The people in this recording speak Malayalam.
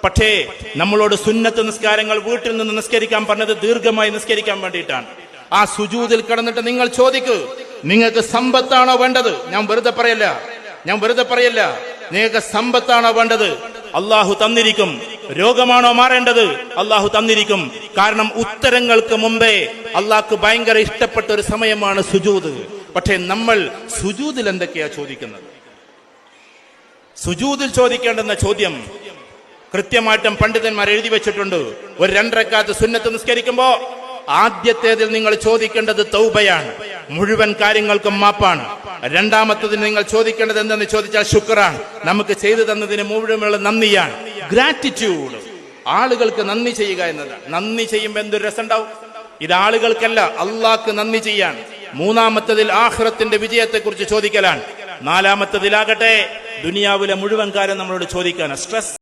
പക്ഷേ നമ്മളോട് സുന്നത്ത് നിസ്കാരങ്ങൾ വീട്ടിൽ നിന്ന് നിസ്കരിക്കാൻ പറഞ്ഞത് ദീർഘമായി നിസ്കരിക്കാൻ വേണ്ടിയിട്ടാണ്. ആ സുജൂദിൽ കിടന്നിട്ട് നിങ്ങൾ ചോദിക്കൂ, നിങ്ങൾക്ക് സമ്പത്താണോ വേണ്ടത്? ഞാൻ വെറുതെ പറയല്ല. നിങ്ങൾക്ക് സമ്പത്താണോ വേണ്ടത്? അള്ളാഹു തന്നിരിക്കും. രോഗമാണോ മാറേണ്ടത്? അള്ളാഹു തന്നിരിക്കും. കാരണം ഉത്തരങ്ങൾക്ക് മുമ്പേ അള്ളാഹ്ക്ക് ഭയങ്കര ഇഷ്ടപ്പെട്ട ഒരു സമയമാണ് സുജൂദ്. പക്ഷെ നമ്മൾ സുജൂദിൽ എന്തൊക്കെയാ ചോദിക്കുന്നത്? സുജൂദിൽ ചോദിക്കേണ്ടുന്ന ചോദ്യം കൃത്യമായിട്ടും പണ്ഡിതന്മാർ എഴുതി വെച്ചിട്ടുണ്ട്. ഒരു 2 റക്അത്ത് സുന്നത്ത് നിസ്കരിക്കുമ്പോ ആദ്യത്തേതിൽ നിങ്ങൾ ചോദിക്കേണ്ടത് തൗബയാണ്, മുഴുവൻ കാര്യങ്ങൾക്കും മാപ്പാണ്. രണ്ടാമത്തതിൽ നിങ്ങൾ ചോദിക്കേണ്ടത് എന്തെന്ന് ചോദിച്ചാൽ ശുക്റാണ്, നമുക്ക് ചെയ്തു തന്നതിന് മുഴുവനുള്ള നന്ദിയാണ്, ഗ്രാറ്റിറ്റ്യൂഡ്. ആളുകൾക്ക് നന്ദി ചെയ്യുക എന്നതാണ്. നന്ദി ചെയ്യുമ്പോൾ എന്തൊരു രസം ഉണ്ടാവും. ഇത് ആളുകൾക്കല്ല, അള്ളാഹ്ക്ക് നന്ദി ചെയ്യാൻ. മൂന്നാമത്തതിൽ ആഖിറത്തിന്റെ വിജയത്തെ കുറിച്ച് ചോദിക്കലാണ്. നാലാമത്തതിലാകട്ടെ ദുനിയാവിലെ മുഴുവൻ കാര്യം നമ്മളോട് ചോദിക്കാനാണ്. സ്ട്രെസ്